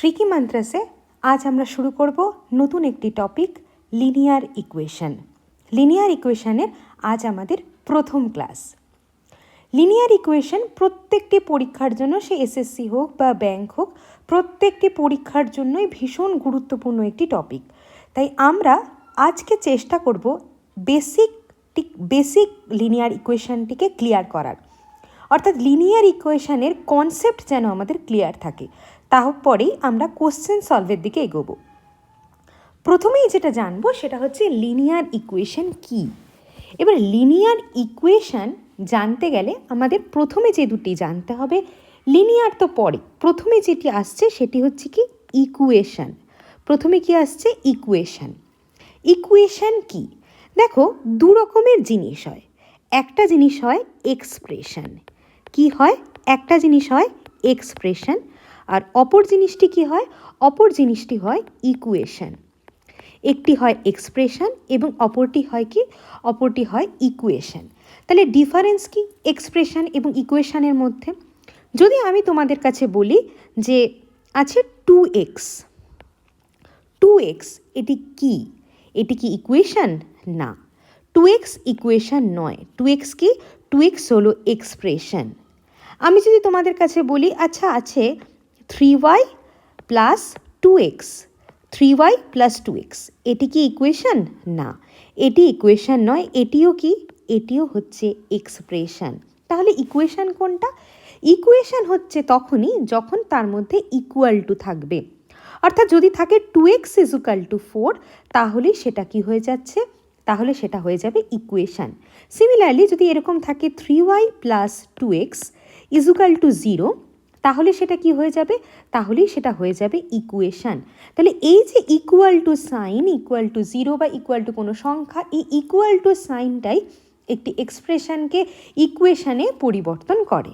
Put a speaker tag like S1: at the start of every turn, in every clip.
S1: Tricky মান্ত্রাসে আজ আমরা শুরু করব নতুন একটি টপিক লিনিয়ার ইকুয়েশন। লিনিয়ার ইকুয়েশনের আজ আমাদের প্রথম ক্লাস। লিনিয়ার ইকুয়েশন প্রত্যেকটি পরীক্ষার জন্য, সে এসএসসি হোক বা ব্যাংক হোক, প্রত্যেকটি পরীক্ষার জন্যই ভীষণ গুরুত্বপূর্ণ একটি টপিক। তাই আমরা আজকে চেষ্টা করব বেসিক লিনিয়ার ইকুয়েশনটিকে ক্লিয়ার করার, অর্থাৎ লিনিয়ার ইকুয়েশনের কনসেপ্ট যেন আমাদের ক্লিয়ার থাকে। তারপরেই আমরা কোশ্চেন সলভের দিকে এগোবো। প্রথমেই যেটা জানবো সেটা হচ্ছে লিনিয়ার ইকুয়েশন কি। এবার লিনিয়ার ইকুয়েশন জানতে গেলে আমাদের প্রথমে যে দুটি জানতে হবে, লিনিয়ার তো পরে, প্রথমে যেটি আসছে সেটি হচ্ছে কি ইকুয়েশন। প্রথমে কি আসছে ইকুয়েশন। ইকুয়েশন কি? দেখো, দু রকমের জিনিস হয়। একটা জিনিস হয় এক্সপ্রেশন। কি হয়? একটা জিনিস হয় এক্সপ্রেশন, আর অপর জিনিসটি কি হয়? অপর জিনিসটি হয় ইকুয়েশন। একটি হয় এক্সপ্রেশন এবং অপরটি হয় কি? অপরটি হয় ইকুয়েশন। তাহলে ডিফারেন্স কি এক্সপ্রেশন এবং ইকুয়েশনের মধ্যে? যদি আমি তোমাদের কাছে বলি যে আছে 2x, এটি কি? এটি কি ইকুয়েশন? না, 2x ইকুয়েশন নয়। 2x কি? 2x হলো এক্সপ্রেশন। আমি যদি তোমাদের কাছে বলি আচ্ছা আছে 3y plus 2x, 3y plus 2x, এটি কি ইকুয়েশন? না, এটি ইকুয়েশন নয়। এটিও কি? এটিও হচ্ছে এক্সপ্রেশন। তাহলে ইকুয়েশন কোনটা? ইকুয়েশন হচ্ছে তখনই যখন তার মধ্যে ইকুয়াল টু থাকবে। অর্থাৎ যদি থাকে 2x = 4, তাহলে সেটা কি হয়ে যাচ্ছে? তাহলে সেটা হয়ে যাবে ইকুয়েশন। সিমিলারলি যদি এরকম থাকে 3y প্লাস 2x = 0, তাহলে সেটা কি হয়ে যাবে? তাহলেই সেটা হয়ে যাবে ইকুয়েশন। তাহলে এই যে equal to sign, equal to 0 বা ইকুয়াল টু কোনো সংখ্যা, এই ইকুয়াল টু সাইনটাই একটি এক্সপ্রেশনকে ইকুয়েশনে পরিবর্তন করে।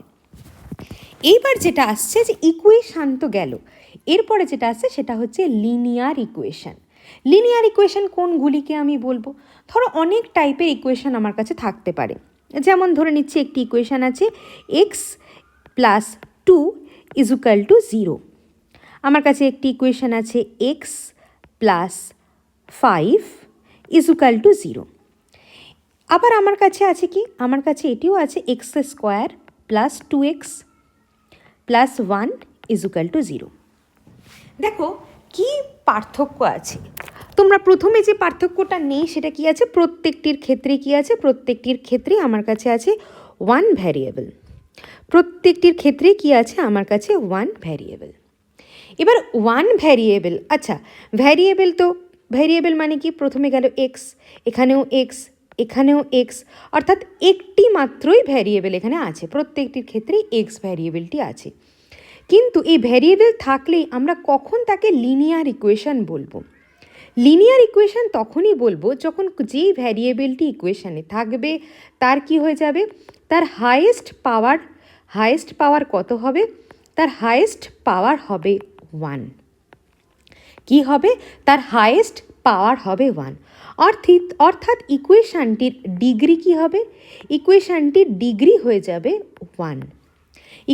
S1: এইবার যেটা আসছে যে ইকুয়েশন তো গেল, এরপরে যেটা আসছে সেটা হচ্ছে লিনিয়ার ইকুয়েশন। লিনিয়ার ইকুয়েশন কোনগুলিকে আমি বলবো? ধরো অনেক টাইপের ইকুয়েশন আমার কাছে থাকতে পারে। যেমন ধরে নিচ্ছি একটি ইকুয়েশন আছে x প্লাস 2 = 0। আমার কাছে একটি ইকুয়েশন আছে x প্লাস 5 = 0। আবার আমার কাছে আছে কি? আমার কাছে এটিও আছে x² প্লাস 2x প্লাস 1 = 0। দেখো কি পার্থক্য আছে। তোমরা প্রথমে যে পার্থক্যটা নেই সেটা কি আছে? প্রত্যেকটির ক্ষেত্রে কি আছে? প্রত্যেকটির ক্ষেত্রে আমার কাছে আছে 1 ভ্যারিয়েবল। প্রত্যেকটির ক্ষেত্রে কি আছে? আমার কাছে 1 ভ্যারিয়েবল। এবার 1 ভ্যারিয়েবল, আচ্ছা ভ্যারিয়েবল তো ভ্যারিয়েবল মানে কি? প্রথমে গেল x, এখানেও x, এখানেও x, অর্থাৎ একটি মাত্রই ভ্যারিয়েবল এখানে আছে। প্রত্যেকটির ক্ষেত্রেই x ভ্যারিয়েবলটি আছে। কিন্তু এই ভ্যারিয়েবল থাকলেই আমরা কখন তাকে লিনিয়ার ইকুয়েশন বলবো? লিনিয়ার ইকুয়েশন তখনই বলবো যখন যেই ভ্যারিয়েবলটি ইকুয়েশনে থাকবে তার কি হয়ে যাবে? তার হাইয়েস্ট পাওয়ার কত হবে? তার হাইয়েস্ট পাওয়ার হবে 1। কি হবে? তার হাইয়েস্ট পাওয়ার হবে 1। অর্থাৎ ইকুয়েশনটির ডিগ্রি কি হবে? ইকুয়েশনটির ডিগ্রি হয়ে যাবে 1।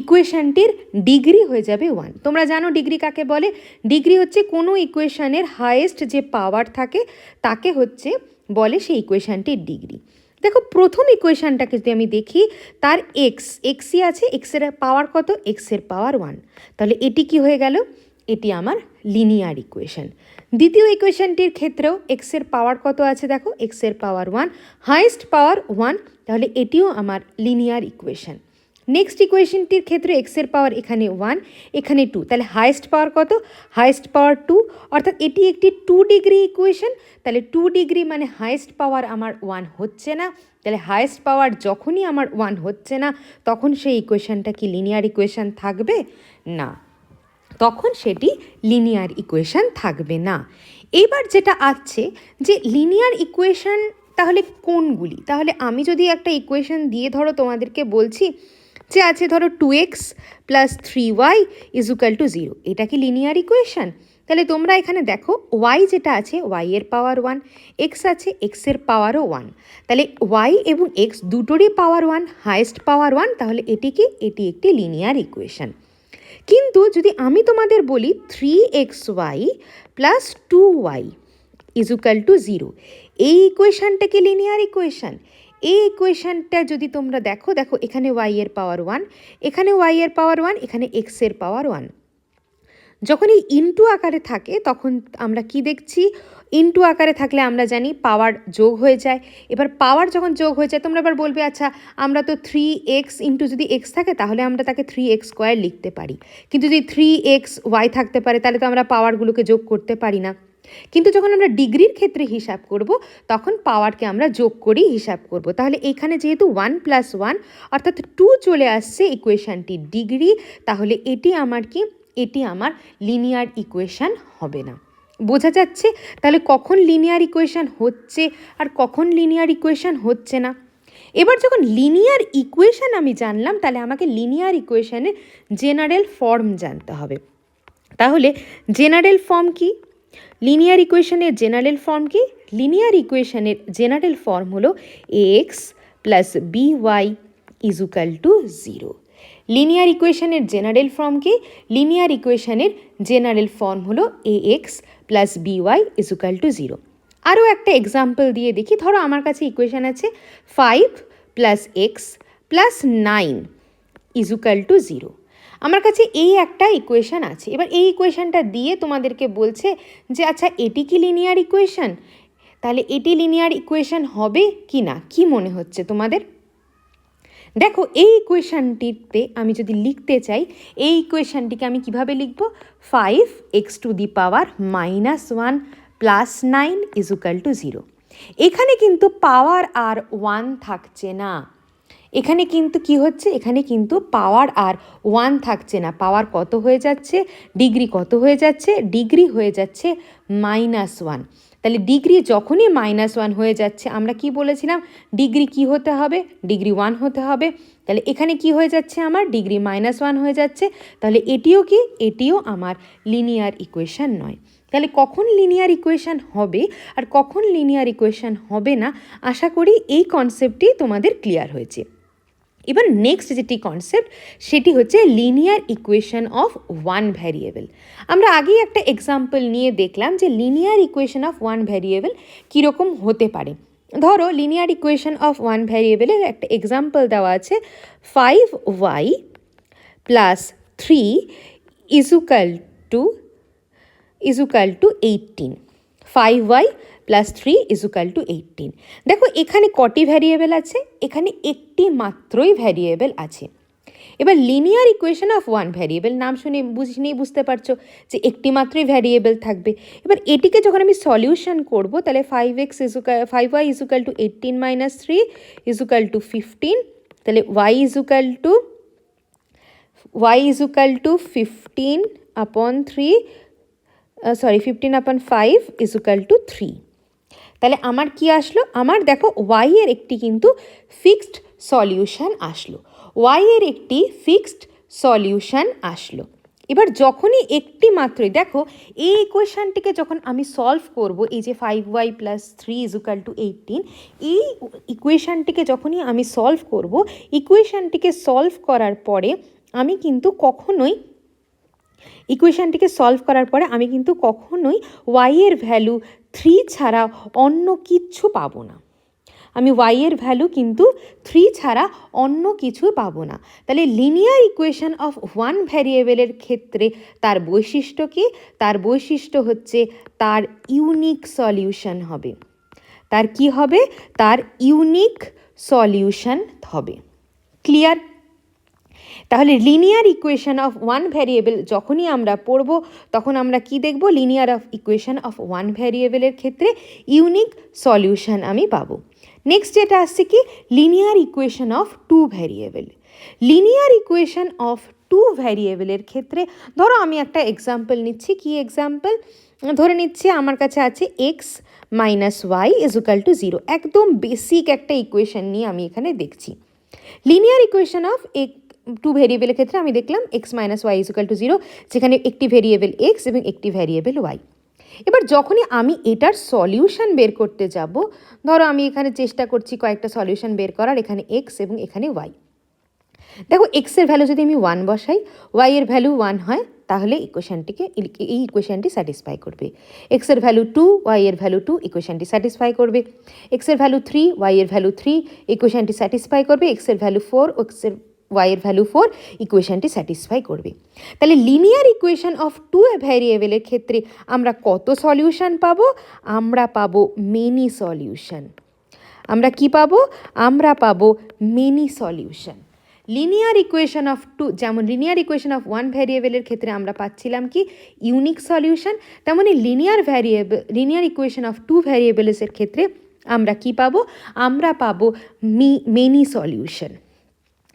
S1: ইকুয়েশনটির ডিগ্রি হয়ে যাবে 1। তোমরা জানো ডিগ্রি কাকে বলে? ডিগ্রি হচ্ছে কোনো ইকুয়েশনের হাইয়েস্ট যে পাওয়ার থাকে তাকে হচ্ছে বলে সেই ইকুয়েশনটির ডিগ্রি। দেখো প্রথম ইকুয়েশনটাকে যদি আমি দেখি, তার এক্সই আছে, এক্সের পাওয়ার কত? এক্সের পাওয়ার 1। তাহলে এটি কি হয়ে গেল? এটি আমার লিনিয়ার ইকুয়েশন। দ্বিতীয় ইকুয়েশনটির ক্ষেত্রেও এক্সের পাওয়ার কত আছে? দেখো এক্সের পাওয়ার 1, হাইয়েস্ট পাওয়ার 1, তাহলে এটিও আমার লিনিয়ার ইকুয়েশন। নেক্সট ইকুয়েশনটির ক্ষেত্রে এক্সের পাওয়ার এখানে 1, এখানে 2, তাহলে হাইয়েস্ট পাওয়ার কত? হাইয়েস্ট পাওয়ার 2, অর্থাৎ এটি একটি 2 ডিগ্রি ইকুয়েশন। তাহলে 2 ডিগ্রি মানে হাইয়েস্ট পাওয়ার আমার 1 হচ্ছে না। তাহলে হাইয়েস্ট পাওয়ার যখনই আমার 1 হচ্ছে না, তখন সেই ইকুয়েশনটা কি লিনিয়ার ইকুয়েশন থাকবে? না, তখন সেটি লিনিয়ার ইকুয়েশন থাকবে না। এইবার যেটা আছে যে লিনিয়ার ইকুয়েশন তাহলে কোনগুলি? তাহলে আমি যদি একটা ইকুয়েশন দিয়ে ধরো তোমাদেরকে বলছি যে আছে ধরো 2x প্লাস 3y = 0, এটা কি লিনিয়ার ইকুয়েশন? তাহলে তোমরা এখানে দেখো y যেটা আছে y এর পাওয়ার 1, x আছে x এর পাওয়ারও 1, তাহলে y এবং x দুটোরই পাওয়ার 1, হাইয়েস্ট পাওয়ার 1, তাহলে এটি কি? এটি একটি লিনিয়ার ইকুয়েশন। কিন্তু যদি আমি তোমাদের বলি 3xy plus 2y equal to 0, এই ইকুয়েশানটাকে লিনিয়ার ইকুয়েশান। এই ইকুয়েশানটা যদি তোমরা দেখো, দেখো এখানে y এর পাওয়ার 1, এখানে y এর পাওয়ার 1, এখানে x এর পাওয়ার 1। যখন এই ইনটু আকারে থাকে তখন আমরা কি দেখছি, ইনটু আকারে থাকলে আমরা জানি পাওয়ার যোগ হয়ে যায়। এবার পাওয়ার যখন যোগ হয়ে যায় তোমরা এবার বলবে আচ্ছা আমরা তো 3x ইনটু যদি x থাকে তাহলে আমরা তাকে 3x স্কোয়ার লিখতে পারি, কিন্তু যদি 3xy থাকতে পারে তাহলে তো আমরা পাওয়ারগুলোকে যোগ করতে পারি না। কিন্তু যখন আমরা ডিগ্রির ক্ষেত্রে হিসাব করব তখন পাওয়ারকে আমরা যোগ করেই হিসাব করব। তাহলে এখানে যেহেতু 1 + 1 অর্থাৎ 2 চলে আসছে ইকুয়েশানটির ডিগ্রি, তাহলে এটি আমার কি, এটি আমার লিনিয়ার ইকুয়েশান হবে না। বোঝা যাচ্ছে তাহলে কখন লিনিয়ার ইকুয়েশান হচ্ছে আর কখন লিনিয়ার ইকুয়েশান হচ্ছে না। এবার যখন লিনিয়ার ইকুয়েশান আমি জানলাম তাহলে আমাকে লিনিয়ার ইকুয়েশানের জেনারেল ফর্ম জানতে হবে। তাহলে জেনারেল ফর্ম কি, লিনিয়ার ইকুয়েশনের জেনারেল ফর্ম কি? লিনিয়ার ইকুয়েশনের জেনারেল ফর্ম হলো ax plus by equal to 0। Linear ইকুয়েশনের জেনারেল ফর্ম কি? লিনিয়ার ইকুয়েশনের জেনারেল ফর্ম হলো ax plus by equal to 0। আরও একটা এক্সাম্পল দিয়ে দেখি। ধরো আমার কাছে ইকুয়েশান আছে 5 plus x plus 9 equal to 0। আমার কাছে এই একটা ইকুয়েশান আছে। এবার এই ইকুয়েশানটা দিয়ে তোমাদেরকে বলছে যে আচ্ছা এটি কি লিনিয়ার ইকুয়েশান, তাহলে এটি লিনিয়ার ইকুয়েশান হবে কি না, কি মনে হচ্ছে তোমাদের? দেখো এই ইকুয়েশানটিতে আমি যদি লিখতে চাই, এই ইকুয়েশানটিকে আমি কিভাবে লিখব? 5x to the power -1 plus 9 equal to 0। এখানে কিন্তু পাওয়ার আর 1 থাকছে না, এখানে কিন্তু কি হচ্ছে, এখানে কিন্তু পাওয়ার আর 1 থাকছে না। পাওয়ার কত হয়ে যাচ্ছে, ডিগ্রি কত হয়ে যাচ্ছে, ডিগ্রি হয়ে যাচ্ছে -1। তাহলে ডিগ্রি যখনই -1 হয়ে যাচ্ছে আমরা কি বলেছিলাম, ডিগ্রি কি হতে হবে, ডিগ্রি 1 হতে হবে। তাহলে এখানে কি হয়ে যাচ্ছে, আমার ডিগ্রি -1 হয়ে যাচ্ছে। তাহলে এটিও কি, এটিও আমার লিনিয়ার ইকুয়েশান নয়। তাহলে কখন লিনিয়ার ইকুয়েশান হবে আর কখন লিনিয়ার ইকুয়েশান হবে না, আশা করি এই কনসেপ্টটি তোমাদের ক্লিয়ার হয়েছে। এবার নেক্সট যেটি কনসেপ্ট সেটি হচ্ছে linear equation of one variable. আমরা আগেই একটা এক্সাম্পল নিয়ে দেখলাম যে linear equation of one variable কীরকম হতে পারে। ধরো লিনিয়ার ইকুয়েশন অফ ওয়ান ভ্যারিয়েবলের একটা এক্সাম্পল দেওয়া আছে 5y plus 3 equal to 18। 5y plus 3 equal to 18। দেখো এখানে কটি ভ্যারিয়েবল আছে, এখানে একটি মাত্রই ভ্যারিয়েবল আছে। এবার linear equation of one variable, নাম শুনে বুঝতে পারছো যে একটি মাত্রই ভ্যারিয়েবল থাকবে। এবার এটিকে যখন আমি সলিউশন করব তাহলে 5y equal to 18 minus 3 equal to 15, তাহলে y ইজুকাল টু 15 আপন 5 ইজুকাল টু 3। তাহলে আমার কি আসলো, আমার দেখো y এর একটি কিন্তু ফিক্সড সলিউশন আসলো, y এর একটি ফিক্সড সলিউশন আসলো। এবার যখনই একটি মাত্রই, দেখো এই ইকুয়েশানটিকে যখন আমি সলভ করব, এই যে 5y প্লাস 3 ইজুকাল টু 18, এই ইকুয়েশানটিকে যখনই আমি সলভ করব, ইকুয়েশানটিকে সলভ করার পরে আমি কিন্তু কখনোই y এর ভ্যালু 3 ছাড়া অন্য কিচ্ছু পাবো না। আমি y এর ভ্যালু কিন্তু 3 ছাড়া অন্য কিছু পাবো না। তাহলে লিনিয়ার ইকুয়েশন অফ ওয়ান ভ্যারিয়েবলের ক্ষেত্রে তার বৈশিষ্ট্য কি? তার বৈশিষ্ট্য হচ্ছে তার ইউনিক সলিউশন হবে। তার কি হবে? তার ইউনিক সলিউশন হবে। ক্লিয়ার? তাহলে linear equation of one variable যখনই আমরা পড়ব তখন আমরা কি দেখব, লিনিয়ার ইকুয়েশন অফ ওয়ান ভ্যারিয়েবলের ক্ষেত্রে ইউনিক সলিউশন আমি পাবো। নেক্সট যেটা আসছে কি, linear equation of two variable. Linear equation of two ভ্যারিয়েবলের ক্ষেত্রে ধরো আমি একটা এক্সাম্পল নিচ্ছি। কি এক্সাম্পল? ধরে নিচ্ছি আমার কাছে আছে x minus y equal to 0। একদম বেসিক একটা ইকুয়েশন নিয়ে আমি এখানে দেখছি। লিনিয়ার ইকুয়েশন অফ টু ভেরিয়েবলের ক্ষেত্রে আমি দেখলাম x minus y equal to 0, যেখানে একটি ভেরিয়েবল এক্স এবং একটি ভেরিয়েবল ওয়াই। এবার যখনই আমি এটার সলিউশন বের করতে যাব, ধরো আমি এখানে চেষ্টা করছি কয়েকটা সলিউশন বের করার, এখানে এক্স এবং এখানে ওয়াই। দেখো এক্সের ভ্যালু যদি আমি 1 বসাই, ওয়াইয়ের ভ্যালু 1 হয়, তাহলে এই ইকুয়েশনটি স্যাটিসফাই করবে। এক্সের ভ্যালু 2, ওয়াইয়ের ভ্যালু 2, ইকুয়েশনটি স্যাটিসফাই করবে। এক্সের ভ্যালু 3, ওয়াইয়ের ভ্যালু 3, ইকুয়েশনটি স্যাটিসফাই করবে। এক্সের ভ্যালু 4, ওয়াইয়ের ভ্যালু 4, ইকুয়েশনটি স্যাটিসফাই করবে। তাহলে লিনিয়ার ইকুয়েশন অফ টু ভ্যারিয়েবলের ক্ষেত্রে আমরা কত সলিউশন পাবো? আমরা পাবো মেনি সলিউশন। আমরা কি পাবো? আমরা পাবো many solution. Linear equation of two, যেমন লিনিয়ার ইকুয়েশন অফ ওয়ান ভ্যারিয়েবলের ক্ষেত্রে আমরা পাচ্ছিলাম কি ইউনিক সলিউশন, তেমনই লিনিয়ার ইকুয়েশন অফ টু ভ্যারিয়েবলসের ক্ষেত্রে আমরা কি পাবো? আমরা পাবো মেনি সলিউশন।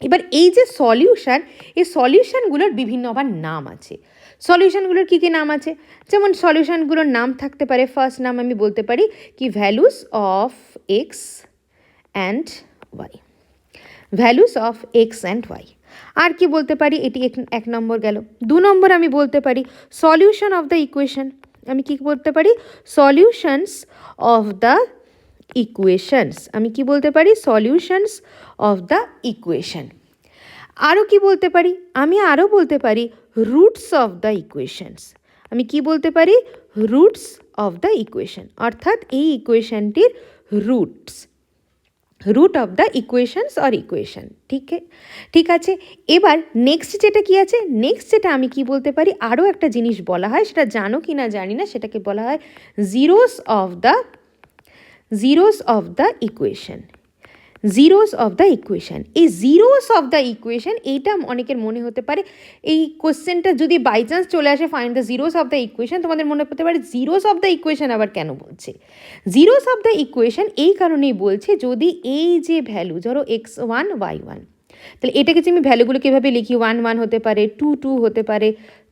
S1: এবার এই যে সলিউশন, এই সলিউশনগুলোর বিভিন্ন আবার নাম আছে। সলিউশনগুলোর কী কী নাম আছে? যেমন সলিউশনগুলোর নাম থাকতে পারে, ফার্স্ট নাম আমি বলতে পারি কি values of x and y, values of x and y. আর কি বলতে পারি? এটি এক নম্বর গেল। 2 নম্বর আমি বলতে পারি সলিউশন অফ দ্য ইকুয়েশন। আমি কি বলতে পারি? Solutions of the equations. আমি কি বলতে পারি? Solutions of the equation. আরও কি বলতে পারি? আমি আরও বলতে পারি রুটস অফ দ্য ইকুয়েশনস। আমি কি বলতে পারি? রুটস অফ দ্য ইকুয়েশন, অর্থাৎ এই ইকুয়েশনটির roots, root of the equations or equation. ঠিক আছে। এবার নেক্সট যেটা কি আছে, নেক্সট যেটা আমি কি বলতে পারি, আরও একটা জিনিস বলা হয়, সেটা জানো কি না জানি না, সেটাকে বলা হয় zeros of the equation. Zeros of the equation. এই জিরোস অফ দ্য ইকুয়েশন, এইটা অনেকের মনে হতে পারে, এই কোশ্চেনটা যদি বাই চান্স চলে আসে find the zeros of the equation, তোমাদের মনে হতে পারে জিরোস অফ দ্য ইকুয়েশন আবার কেন বলছে? জিরোস অফ দ্য ইকুয়েশন এই কারণেই বলছে, যদি এই যে ভ্যালু, ধরো x1 y1, তাহলে এটাকে যে আমি ভ্যালুগুলো কীভাবে লিখি, 1 1 হতে পারে, 2 2 হতে পারে,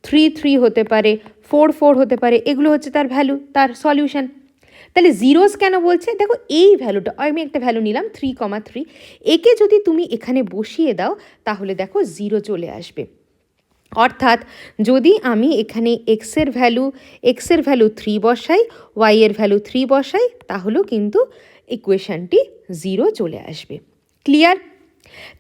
S1: 3 3 হতে পারে, 4 4 হতে পারে, এগুলো হচ্ছে তার ভ্যালু, তার সলিউশন। তাহলে জিরোস কেন বলছে? দেখো এই ভ্যালুটা, আমি একটা ভ্যালু নিলাম 3,3, একে যদি তুমি এখানে বসিয়ে দাও তাহলে দেখো 0 চলে আসবে। অর্থাৎ যদি আমি এখানে এক্সের ভ্যালু 3 বসাই, ওয়াইয়ের ভ্যালু 3 বসাই, তাহলেও কিন্তু ইকুয়েশনটি 0 চলে আসবে। ক্লিয়ার?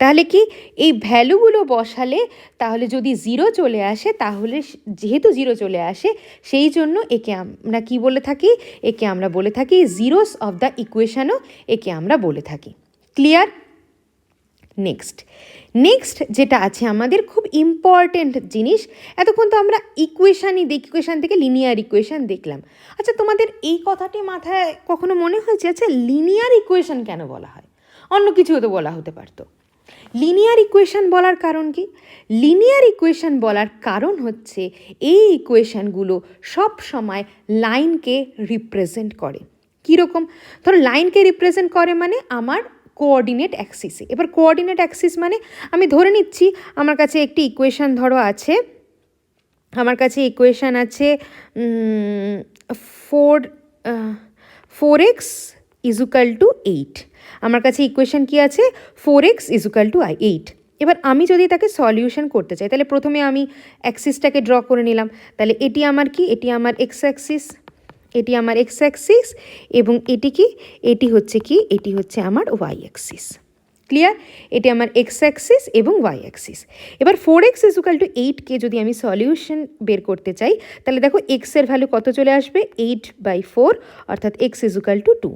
S1: তাহলে কি এই ভ্যালুগুলো বসালে, তাহলে যদি 0 চলে আসে, তাহলে যেহেতু 0 চলে আসে, সেই জন্য একে আমরা কি বলে থাকি? একে আমরা বলে থাকি জিরোস অফ দ্য ইকুয়েশনও একে আমরা বলে থাকি। ক্লিয়ার? নেক্সট যেটা আছে আমাদের খুব ইম্পর্টেন্ট জিনিস, এতক্ষণ তো আমরা ইকুয়েশান থেকে লিনিয়ার ইকুয়েশান দেখলাম। আচ্ছা, তোমাদের এই কথাটি মাথায় কখনো মনে হয়েছে, আচ্ছা লিনিয়ার ইকুয়েশান কেন বলা হয়? অন্য কিছুও তো বলা হতে পারতো। লিনিয়ার ইকুয়েশান বলার কারণ কি? লিনিয়ার ইকুয়েশান বলার কারণ হচ্ছে এই ইকুয়েশানগুলো সব সময় লাইনকে রিপ্রেজেন্ট করে। কীরকম? ধরো লাইনকে রিপ্রেজেন্ট করে মানে আমার কোঅর্ডিনেট অ্যাক্সিসে। এবার কোঅর্ডিনেট অ্যাক্সিস মানে আমি ধরে নিচ্ছি আমার কাছে একটি ইকুয়েশান ধরো আছে, আমার কাছে ইকুয়েশান আছে 4x = 8। আমার কাছে ইকুয়েশান কি আছে? 4x = 8। এবার আমি যদি তাকে সলিউশন করতে চাই, তাহলে প্রথমে আমি অ্যাক্সিসটাকে ড্র করে নিলাম। তাহলে এটি আমার কি? এটি আমার এক্স অ্যাক্সিস, এটি আমার এক্স অ্যাক্সিস, এবং এটি কি? এটি হচ্ছে কি? এটি হচ্ছে আমার ওয়াই অ্যাক্সিস। ক্লিয়ার? এটি আমার এক্স অ্যাক্সিস এবং ওয়াই অ্যাক্সিস। এবার 4x = 8কে যদি আমি সলিউশন বের করতে চাই, তাহলে দেখো এক্সের ভ্যালু কত চলে আসবে? 8/4, অর্থাৎ x = 2।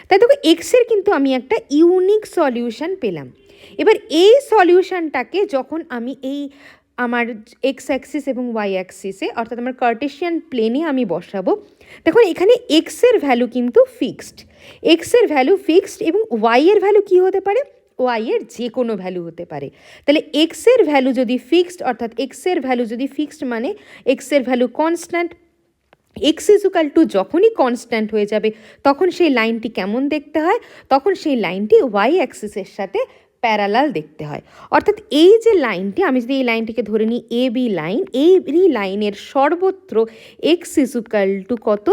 S1: তাই দেখো এক্সের কিন্তু আমি একটা ইউনিক সলিউশন পেলাম। এবার এই সলিউশনটাকে যখন আমি আমার এক্স অ্যাক্সিস এবং ওয়াই অ্যাক্সিসে, অর্থাৎ আমার কার্টেশিয়ান প্লেনে আমি বসাবো, দেখুন এখানে এক্সের ভ্যালু কিন্তু ফিক্সড, এবং ওয়াইয়ের ভ্যালু কি হতে পারে? ওয়াইয়ের যে কোনো ভ্যালু হতে পারে। তাহলে এক্সের ভ্যালু যদি ফিক্সড, অর্থাৎ এক্সের ভ্যালু যদি ফিক্সড মানে এক্সের ভ্যালু কনস্ট্যান্ট, x = যখনই কনস্ট্যান্ট হয়ে যাবে তখন সেই লাইনটি কেমন দেখতে হয়? তখন সেই লাইনটি ওয়াই অ্যাক্সিসের সাথে প্যারালাল দেখতে হয়। অর্থাৎ এই যে লাইনটি, আমি যদি এই লাইনটিকে ধরে নিই এবি লাইন, এই লাইনের সর্বত্র x = কত?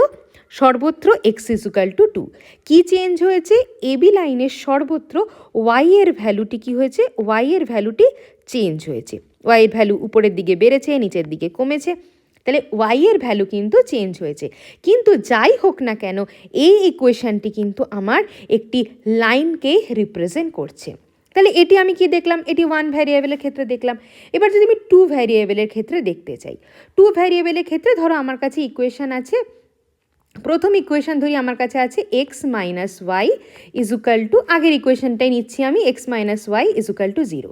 S1: সর্বত্র x = 2। কি চেঞ্জ হয়েছে? এবি লাইনের সর্বত্র ওয়াইয়ের ভ্যালুটি কি হয়েছে? ওয়াইয়ের ভ্যালুটি চেঞ্জ হয়েছে। ওয়াইয়ের ভ্যালু উপরের দিকে বেড়েছে, নিচের দিকে কমেছে, তাহলে ওয়াইয়ের ভ্যালু কিন্তু চেঞ্জ হয়েছে। কিন্তু যাই হোক না কেন, এই ইকুয়েশানটি কিন্তু আমার একটি লাইনকে রিপ্রেজেন্ট করছে। তাহলে এটি আমি কি দেখলাম, এটি 1 ভ্যারিয়েবলের ক্ষেত্রে দেখলাম। এবার যদি আমি 2 ভ্যারিয়েবলের ক্ষেত্রে দেখতে চাই, 2 ভ্যারিয়েবলের ক্ষেত্রে ধরো আমার কাছে ইকুয়েশন আছে, প্রথম ইকুয়েশন ধরি আমার কাছে আছে x minus y equal to, আগের ইকুয়েশনটাই নিচ্ছি আমি, x minus y equal to 0।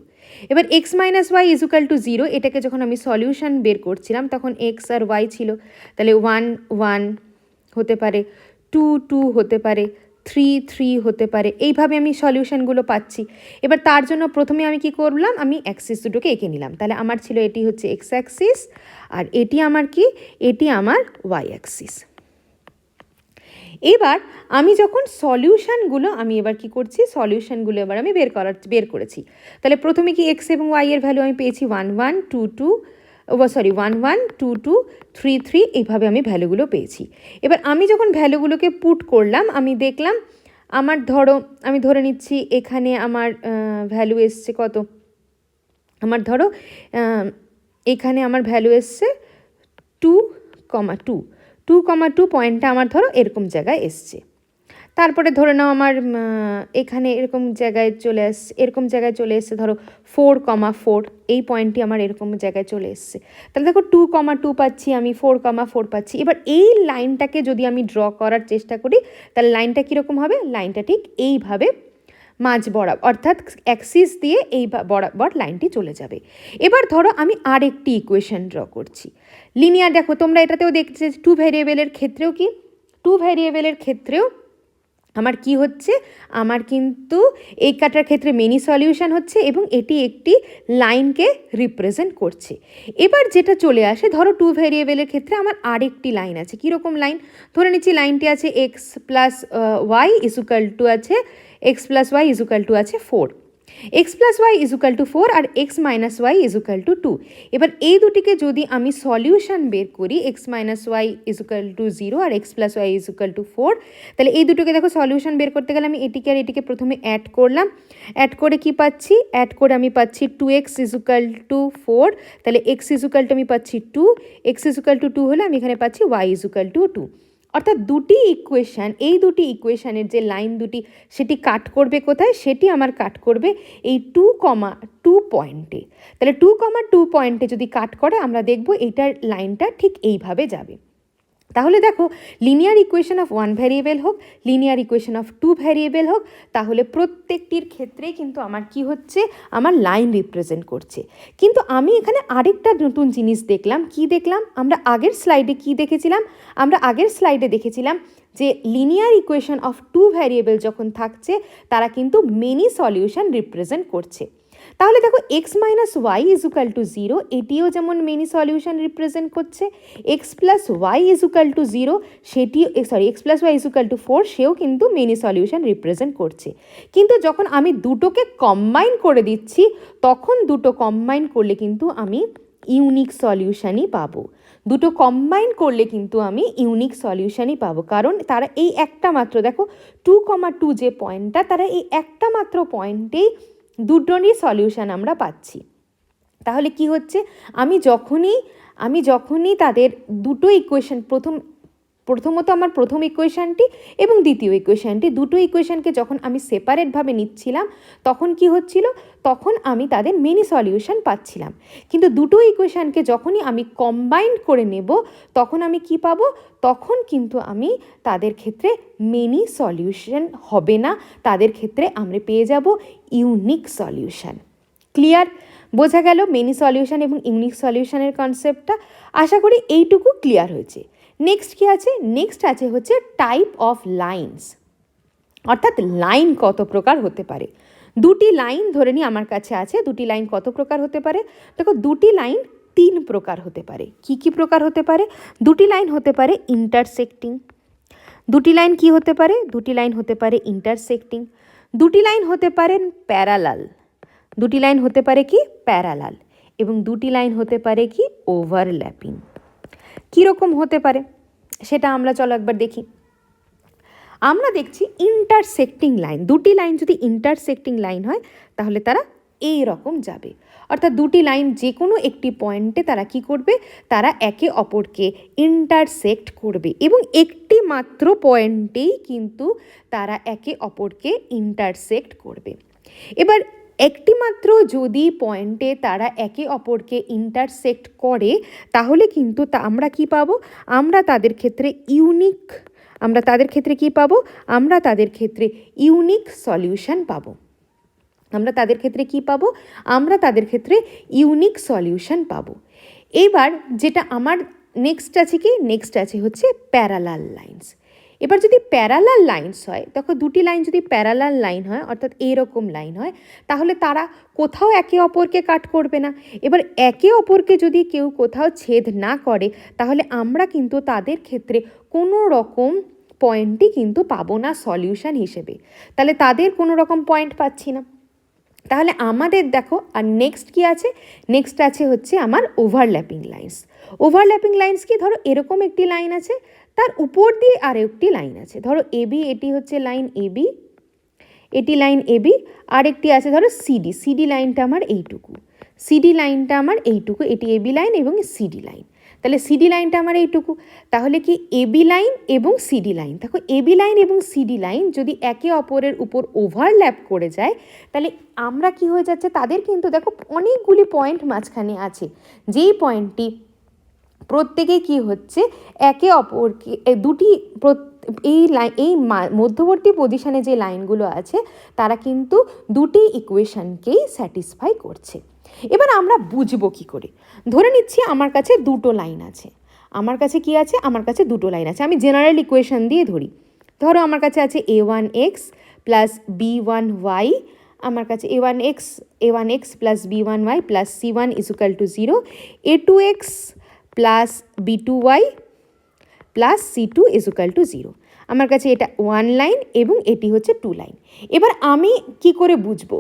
S1: এবার x minus y equal to 0, এটাকে যখন আমি সলিউশন বের করছিলাম তখন এক্স আর ওয়াই ছিল, তাহলে 1 1 হতে পারে, 2 2 হতে পারে, 3 3 হতে পারে, এইভাবে আমি সলিউশনগুলো পাচ্ছি। এবার তার জন্য প্রথমে আমি কি করলাম, আমি অ্যাক্সিস দুটোকে এঁকে নিলাম। তাহলে আমার ছিল এটি হচ্ছে এক্স অ্যাক্সিস, আর এটি আমার কি, এটি আমার ওয়াই অ্যাক্সিস। এবার আমি যখন সলিউশনগুলো আমি এবার কি করছি, সলিউশনগুলো এবার আমি বের করেছি। তাহলে প্রথমে কি এক্স এবং ওয়াই এর ভ্যালু আমি পেয়েছি 1 1 2 2, 1 1 2 2 3 3, এইভাবে আমি ভ্যালুগুলো পেয়েছি। এবার আমি যখন ভ্যালুগুলোকে পুট করলাম, আমি দেখলাম আমার ধরো, আমি ধরে নিচ্ছি এখানে আমার ভ্যালু এসছে কত, আমার ধরো এখানে আমার ভ্যালু এসছে 2,2, 2,2 পয়েন্টটা আমার ধরো এরকম জায়গায় এসছে। তারপরে ধরে নাও আমার এখানে এরকম জায়গায় চলে এসছে ধরো 4,4, এই পয়েন্টটি আমার এরকম জায়গায় চলে এসছে। তাহলে দেখো 2,2 পাচ্ছি আমি, 4,4 পাচ্ছি। এবার এই লাইনটাকে যদি আমি ড্র করার চেষ্টা করি, তাহলে লাইনটা কীরকম হবে, লাইনটা ঠিক এইভাবে মাঝ বরাবর, অর্থাৎ অ্যাক্সিস দিয়ে এই বরাবর লাইনটি চলে যাবে। এবার ধরো আমি আরেকটি ইকুয়েশন ড্র করছি লিনিয়ার। দেখো তোমরা এটাতেও দেখছে 2 ভ্যারিয়েবলের ক্ষেত্রেও কি, 2 ভ্যারিয়েবলের ক্ষেত্রেও আমার কি হচ্ছে, আমার কিন্তু এই কাটার ক্ষেত্রে মেনি সলিউশন হচ্ছে এবং এটি একটি লাইনকে রিপ্রেজেন্ট করছে। এবার যেটা চলে আসে, ধরো 2 ভ্যারিয়েবলের ক্ষেত্রে আমার আরেকটি লাইন আছে। কীরকম লাইন, ধরে নিচ্ছি লাইনটি আছে x plus y equal to আছে, x plus y equal to আছে 4, x plus y equal to 4 আর x minus y equal to 2। এবার এই দুটিকে যদি আমি সলিউশন বের করি, x minus y equal to 0 আর x plus y equal to 4, তাহলে এই দুটোকে দেখো সলিউশন বের করতে গেলে আমি এটিকে আর এটিকে প্রথমে অ্যাড করলাম, অ্যাড করে কি পাচ্ছি, অ্যাড করে আমি পাচ্ছি 2x ইজুকাল টু 4, তাহলে এক্স ইজুকাল টু আমি পাচ্ছি 2, এক্স ইজুকাল টু 2 হলে আমি এখানে পাচ্ছি ওয়াই ইজুকাল টু 2। অর্থাৎ দুটি ইকুয়েশান, এই দুটি ইকুয়েশানের যে লাইন দুটি সেটি কাট করবে কোথায়, সেটি আমার কাট করবে এই 2,2 পয়েন্টে। তাহলে 2,2 পয়েন্টে যদি কাট করে আমরা দেখব এইটার লাইনটা ঠিক এইভাবে যাবে। তাহলে দেখো লিনিয়ার ইকুয়েশন অফ 1 ভ্যারিয়েবল হোক, লিনিয়ার ইকুয়েশন অফ 2 ভ্যারিয়েবল হোক, তাহলে প্রত্যেকটির ক্ষেত্রেই কিন্তু আমার কি হচ্ছে, আমার লাইন রিপ্রেজেন্ট করছে। কিন্তু আমি এখানে আরেকটা নতুন জিনিস দেখলাম। কি দেখলাম, আমরা আগের স্লাইডে কি দেখেছিলাম, আমরা আগের স্লাইডে দেখেছিলাম যে লিনিয়ার ইকুয়েশন অফ 2 ভ্যারিয়েবল যখন থাকছে তারা কিন্তু মেনি সলিউশন রিপ্রেজেন্ট করছে। তাহলে দেখো x minus y equal to 0, এটিও যেমন মেনি সলিউশন রিপ্রেজেন্ট করছে, x plus y equal to 0 সেটিও, x plus y equal to 4 সেও কিন্তু মেনি সলিউশন রিপ্রেজেন্ট করছে। কিন্তু যখন আমি দুটোকে কম্বাইন করে দিচ্ছি, তখন দুটো কম্বাইন করলে কিন্তু আমি ইউনিক সলিউশনই পাবো। দুটো কম্বাইন করলে কিন্তু আমি ইউনিক সলিউশনই পাবো, কারণ তারা এই একটা মাত্র, দেখো 2,2 যে পয়েন্টটা, তারা এই একটা মাত্র পয়েন্টেই দুটোরই সলিউশন আমরা পাচ্ছি। তাহলে কি হচ্ছে, আমি যখনই তাদের দুটো ইকুয়েশন, প্রথমত আমার প্রথম ইকুয়েশানটি এবং দ্বিতীয় ইকুয়েশানটি, দুটো ইকুয়েশানকে যখন আমি সেপারেটভাবে নিচ্ছিলাম তখন কি হচ্ছিল, তখন আমি তাদের মেনি সলিউশন পাচ্ছিলাম। কিন্তু দুটো ইকুয়েশানকে যখনই আমি কম্বাইন করে নেব তখন আমি কি পাবো, তখন কিন্তু আমি তাদের ক্ষেত্রে মেনি সলিউশন হবে না, তাদের ক্ষেত্রে আমরা পেয়ে যাব ইউনিক সলিউশন। ক্লিয়ার, বোঝা গেল মেনি সলিউশন এবং ইউনিক সলিউশনের কনসেপ্টটা? আশা করি এইটুকু ক্লিয়ার হয়েছে। নেক্সট কি আছে, নেক্সট আছে হচ্ছে টাইপ অফ লাইনস, অর্থাৎ লাইন কত প্রকার হতে পারে। দুটি লাইন ধরে নিই আমার কাছে আছে, দুটি লাইন কত প্রকার হতে পারে, দেখো দুটি লাইন 3 প্রকার হতে পারে। কি কি প্রকার হতে পারে, দুটি লাইন হতে পারে ইন্টারসেক্টিং, দুটি লাইন কি হতে পারে, দুটি লাইন হতে পারে ইন্টারসেক্টিং, দুটি লাইন হতে পারেন প্যারালাল, দুটি লাইন হতে পারে কি প্যারালাল, এবং দুটি লাইন হতে পারে কি ওভারল্যাপিং। কীরকম হতে পারে সেটা আমরা চলো একবার দেখি। আমরা দেখছি ইন্টারসেক্টিং লাইন, দুটি লাইন যদি ইন্টারসেক্টিং লাইন হয় তাহলে তারা এই রকম যাবে, অর্থাৎ দুটি লাইন যে কোনো একটি পয়েন্টে তারা কি করবে, তারা একে অপরকে ইন্টারসেক্ট করবে এবং একটি মাত্র পয়েন্টেই কিন্তু তারা একে অপরকে ইন্টারসেক্ট করবে। এবার একটি মাত্র যদি পয়েন্টে তারা একে অপরকে ইন্টারসেক্ট করে তাহলে কিন্তু আমরা কি পাবো, আমরা তাদের ক্ষেত্রে ইউনিক সলিউশন পাবো। আমরা তাদের ক্ষেত্রে কি পাবো, আমরা তাদের ক্ষেত্রে ইউনিক সলিউশন পাবো। এবার যেটা আমার নেক্সট আছে হচ্ছে প্যারালাল লাইন্স। এবার যদি প্যারালাল লাইন্স হয়, তখন দুটি লাইন যদি প্যারালাল লাইন হয়, অর্থাৎ এইরকম লাইন হয়, তাহলে তারা কোথাও একে অপরকে কাট করবে না। এবার একে অপরকে যদি কেউ কোথাও ছেদ না করে, তাহলে আমরা কিন্তু তাদের ক্ষেত্রে কোনো রকম পয়েন্টই কিন্তু পাবো না সলিউশন হিসেবে। তাহলে তাদের কোনো রকম পয়েন্ট পাচ্ছি না। তাহলে আমাদের দেখো আর নেক্সট কি আছে, নেক্সট আছে হচ্ছে আমার ওভারল্যাপিং লাইন্স। ওভারল্যাপিং লাইন্স কি, ধরো এরকম একটি লাইন আছে, তার উপর দিয়ে আর একটি লাইন আছে, ধরো এবি, এটি হচ্ছে লাইন এবি, এটি লাইন এবি, আর একটি আছে ধরো সিডি, সিডি লাইনটা আমার এইটুকু, সিডি লাইনটা আমার এইটুকু, এটি এবি লাইন এবং সিডি লাইন। তাহলে সিডি লাইনটা আমার এইটুকু, তাহলে কি এবি লাইন এবং সিডি লাইন, দেখো এবি লাইন এবং সিডি লাইন যদি একে অপরের উপর ওভারল্যাপ করে যায়, তাহলে আমরা কি হয়ে যাচ্ছে, তাদের কিন্তু দেখো অনেকগুলি পয়েন্ট মাঝখানে আছে, যেই পয়েন্টটি প্রত্যেকে কি হচ্ছে একে অপরকে দুটি এই মধ্যবর্তী পজিশনে যে লাইনগুলো আছে তারা কিন্তু দুটি ইকুয়েশনকেই স্যাটিসফাই করছে। এবার আমরা বুঝবো কি করে, ধরে নিচ্ছি আমার কাছে দুটো লাইন আছে, আমার কাছে কি আছে, আমার কাছে দুটো লাইন আছে, আমি জেনারেল ইকুয়েশন দিয়ে ধরি, ধরো আমার কাছে আছে a1x প্লাস b1y, আমার কাছে a1x plus b1y plus c1 equal to 0, a2x plus b2y plus c2 equal to 0। আমার কাছে এটা 1 লাইন এবং এটি হচ্ছে 2 লাইন। এবার আমি কি করে বুঝবো,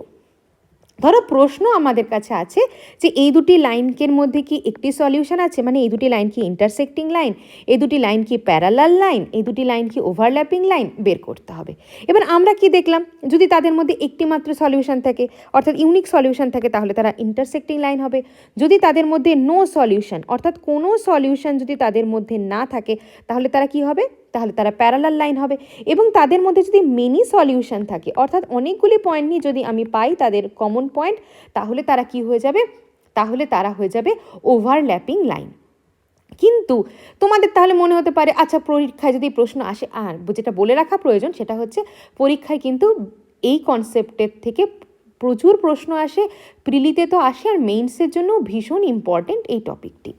S1: ধরো প্রশ্ন আমাদের কাছে আছে যে এই দুটি লাইনকের মধ্যে কি একটি সলিউশন আছে, মানে এই দুটি লাইন কি ইন্টারসেক্টিং লাইন, এই দুটি লাইন কি প্যারালাল লাইন, এই দুটি লাইন কি ওভারল্যাপিং লাইন, বের করতে হবে। এবার আমরা কি দেখলাম, যদি তাদের মধ্যে একটি মাত্র সলিউশন থাকে অর্থাৎ ইউনিক সলিউশন থাকে তাহলে তারা ইন্টারসেক্টিং লাইন হবে। যদি তাদের মধ্যে নো সলিউশন অর্থাৎ কোনো সলিউশন যদি তাদের মধ্যে না থাকে তাহলে তারা কি হবে, তাহলে তারা প্যারালাল লাইন হবে। এবং তাদের মধ্যে যদি মেনি সলিউশন থাকে অর্থাৎ অনেকগুলি পয়েন্ট নিয়ে যদি আমি পাই তাদের কমন পয়েন্ট, তাহলে তারা কি হয়ে যাবে, তাহলে তারা হয়ে যাবে ওভারল্যাপিং লাইন। কিন্তু তোমাদের তাহলে মনে হতে পারে আচ্ছা পরীক্ষায় যদি প্রশ্ন আসে, আর যেটা বলে রাখা প্রয়োজন সেটা হচ্ছে পরীক্ষায় কিন্তু এই কনসেপ্টের থেকে প্রচুর প্রশ্ন আসে, প্রিলিতে তো আসে, আর মেইনসের জন্য ভীষণ ইম্পর্টেন্ট এই টপিকটি।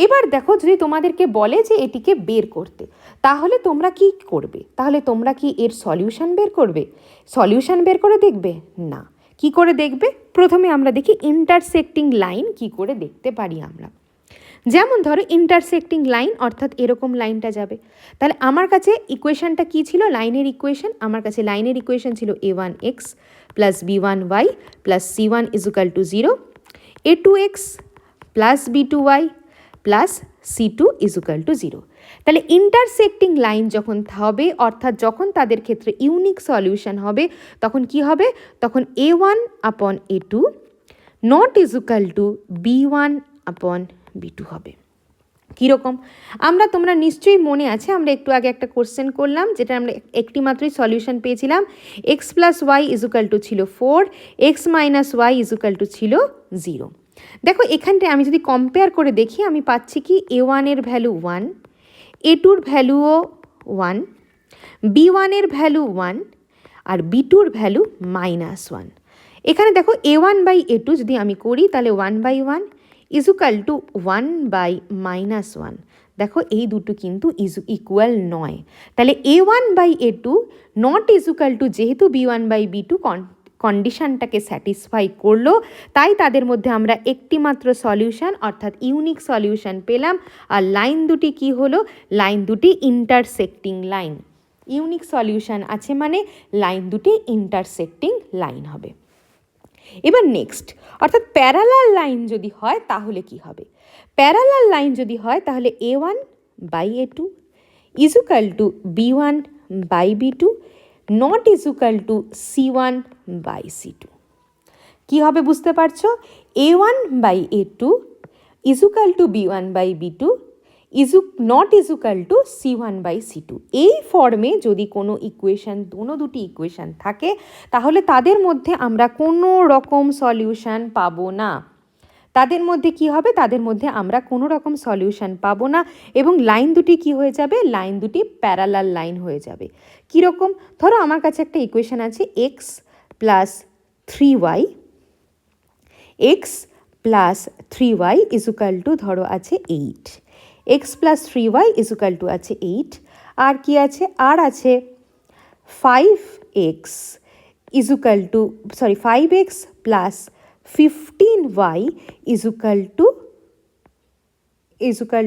S1: এবার দেখো যদি তোমাদেরকে বলে যে এটিকে বের করতে, তাহলে তোমরা কি করবে, তাহলে তোমরা কি এর সলিউশন বের করবে, সলিউশন বের করে দেখবে না। কি করে দেখবে, প্রথমে আমরা দেখি ইন্টারসেক্টিং লাইন কি করে দেখতে পারি আমরা। যেমন ধরো ইন্টারসেক্টিং লাইন অর্থাৎ এরকম লাইনটা যাবে, তাহলে আমার কাছে ইকুয়েশনটা কি ছিল, লাইনের ইকুয়েশন, আমার কাছে লাইনের ইকুয়েশন ছিল a1x plus b1y plus c1 equal to 0, a2x plus b2y plus c2 equal to 0। তাহলে ইন্টারসেক্টিং লাইন যখন হবে অর্থাৎ যখন তাদের ক্ষেত্রে ইউনিক সলিউশন হবে তখন কি হবে, তখন a1 আপন a2 not equal to b1 আপন b2 হবে। কীরকম, তোমরা নিশ্চয়ই মনে আছে আমরা একটু আগে একটা কোশ্চেন করলাম যেটা আমরা একটি মাত্রই সলিউশন পেয়েছিলাম, x plus y equal to ছিল 4, x minus y equal to ছিল 0। দেখো এখানটায় আমি যদি কম্পেয়ার করে দেখি আমি পাচ্ছি কি a1 এর ভ্যালু 1, a2 এর ভ্যালুও 1, b1 এর ভ্যালু 1 আর b2 এর ভ্যালু -1। এখানে দেখো a1 বাই a2 যদি আমি করি তাহলে 1/1 ইকুয়াল টু 1/-1। দেখো এই দুটো কিন্তু ইকুয়াল নয়, তাহলে a1 by a2 not equal two, যেহেতু b1 বাই b2 কন্ডিশনটাকে স্যাটিসফাই করলো তাই তাদের মধ্যে আমরা একটি মাত্র সলিউশন অর্থাৎ ইউনিক সলিউশন পেলাম। আর লাইন দুটি কি হলো, লাইন দুটি ইন্টারসেক্টিং লাইন, ইউনিক সলিউশন আছে মানে লাইন দুটি ইন্টারসেক্টিং লাইন হবে। এবার নেক্সট অর্থাৎ প্যারালাল লাইন যদি হয় তাহলে কি হবে, প্যারালাল লাইন যদি হয় তাহলে a1 by a2 equal to b1 by b2 not equal to c1 by c2। কী হবে বুঝতে পারছো, a1 by a2 equal to b1 by b2 not equal to C1/C2। এই ফর্মে যদি কোনো ইকুয়েশান, দুটি ইকুয়েশান থাকে, তাহলে তাদের মধ্যে আমরা কোনো রকম সলিউশান পাবো না। তাদের মধ্যে কি হবে? তাদের মধ্যে আমরা কোনো রকম সলিউশান পাবো না এবং লাইন দুটি কি হয়ে যাবে? লাইন দুটি প্যারালাল লাইন হয়ে যাবে। কীরকম? ধরো আমার কাছে একটা ইকুয়েশান আছে x plus 3y, x plus 3y equal to ধরো আছে 8, x plus 3y equal to আছে 8, আর কি আছে? আর আছে 5x equal to 5x plus 15y equal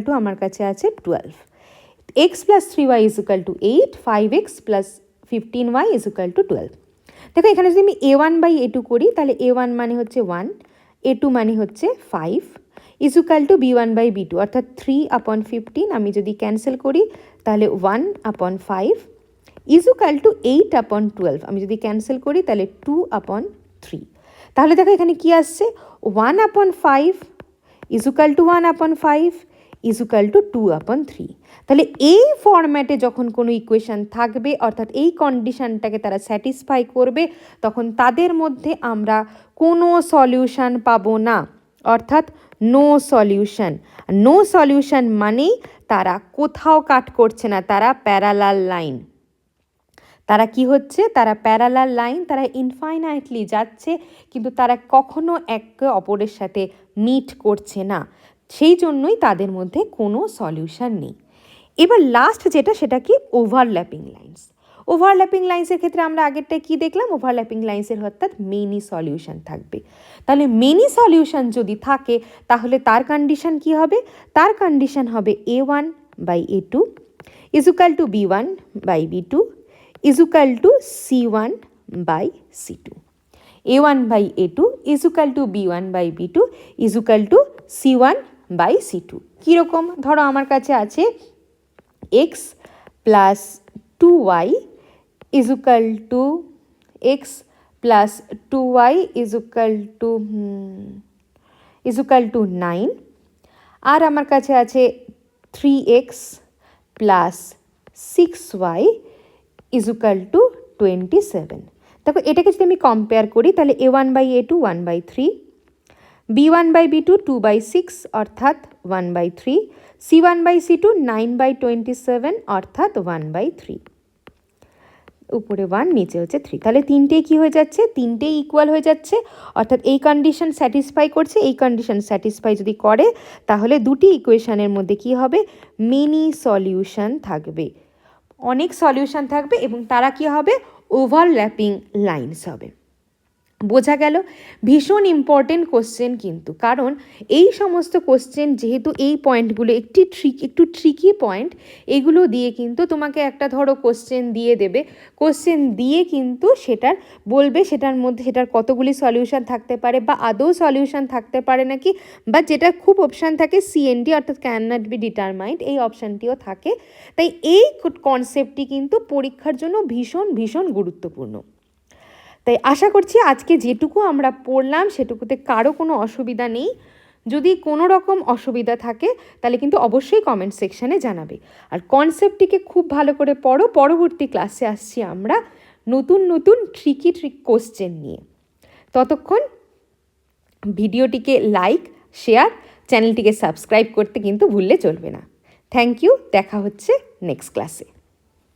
S1: to আমার কাছে আছে 12। x plus 3y equal to 8, 5x plus 15y equal to 12। দেখো এখানে যদি আমি a1/a2 করি, তাহলে a1 মানে হচ্ছে 1, a2 মানে হচ্ছে 5 ইজুকাল টু b1/b2, অর্থাৎ 3/15 আমি যদি ক্যান্সেল করি তাহলে 1/5 ইজুকাল টু 8/12 আমি যদি ক্যান্সেল করি তাহলে 2/3। তাহলে দেখো এখানে কি আসছে? 1/5 ইজুকাল টু 1/5 ইজুকাল টু 2/3। তাহলে এই ফরম্যাটে যখন কোনো ইকুয়েশান থাকবে, অর্থাৎ এই কন্ডিশানটাকে তারা স্যাটিসফাই করবে, তখন তাদের মধ্যে আমরা কোনো সলিউশান পাবো না, অর্থাৎ নো সলিউশান। নো সলিউশান মানেই তারা কোথাও কাট করছে না, তারা প্যারালাল লাইন। তারা কি হচ্ছে? তারা প্যারালাল লাইন, তারা ইনফাইনাইটলি যাচ্ছে, কিন্তু তারা কখনো একে অপরের সাথে মিট করছে না। সেই জন্যই তাদের মধ্যে কোনো সলিউশান নেই। এবার লাস্ট যেটা, সেটা কি? Overlapping lines. ওভারল্যাপিং লাইন্সের ক্ষেত্রে আমরা আগেরটায় কী দেখলাম? ওভারল্যাপিং লাইন্সের অর্থাৎ মেনি সলিউশান থাকবে। তাহলে মেনি সলিউশান যদি থাকে, তাহলে তার কন্ডিশন কি হবে? তার কন্ডিশন হবে a1/a2 equal to b1/b2 equal to c1/c2। a1/a2 equal to b1/b2 equal to c1/c2। কীরকম? ধরো আমার কাছে আছে x plus 2y equal to x plus 2y equal to 9, আর আমার কাছে আছে 3x plus 6y equal to 27। দেখো এটাকে যদি আমি কম্পেয়ার করি, তাহলে a1/a2 1/3, b1/b2 2/6 অর্থাৎ 1/3, c1/c2 9/27 অর্থাৎ 1/3। উপরে 1 নিচে হচ্ছে 3, তাহলে তিনটেই কি হয়ে যাচ্ছে? তিনটেই ইকুয়াল হয়ে যাচ্ছে, অর্থাৎ এই কন্ডিশন স্যাটিসফাই করছে। এই কন্ডিশন স্যাটিসফাই যদি করে, তাহলে দুটি ইকুয়েশনের মধ্যে কি হবে? মেনি সলিউশন থাকবে, অনেক সলিউশন থাকবে, এবং তারা কি হবে? ওভারল্যাপিং লাইন্স হবে। বোঝা গেল? ভীষণ ইম্পর্টেন্ট কোশ্চেন কিন্তু, কারণ এই সমস্ত কোশ্চেন যেহেতু এই পয়েন্টগুলো একটু ট্রিকি পয়েন্ট, এগুলো দিয়ে কিন্তু তোমাকে একটা ধরো কোশ্চেন দিয়ে দেবে, কোশ্চেন দিয়ে কিন্তু সেটার বলবে সেটার মধ্যে সেটার কতগুলি সলিউশন থাকতে পারে, বা আদৌ সলিউশন থাকতে পারে নাকি, বা যেটা খুব অপশান থাকে CND অর্থাৎ ক্যান নট বি ডিটারমাইন্ড, এই অপশানটিও থাকে। তাই এই কনসেপ্টটি কিন্তু পরীক্ষার জন্য ভীষণ ভীষণ গুরুত্বপূর্ণ। তাই আশা করছি আজকে যেটুকু আমরা পড়লাম সেটুকুতে কারো কোনো অসুবিধা নেই। যদি কোনো রকম অসুবিধা থাকে তাহলে কিন্তু অবশ্যই কমেন্ট সেকশানে জানাবে। আর কনসেপ্টটিকে খুব ভালো করে পড়ো। পরবর্তী ক্লাসে আসছি আমরা নতুন নতুন ট্রিকি কোশ্চেন নিয়ে। ততক্ষণ ভিডিওটিকে লাইক, শেয়ার, চ্যানেলটিকে সাবস্ক্রাইব করতে কিন্তু ভুললে চলবে না। থ্যাংক ইউ, দেখা হচ্ছে নেক্সট ক্লাসে।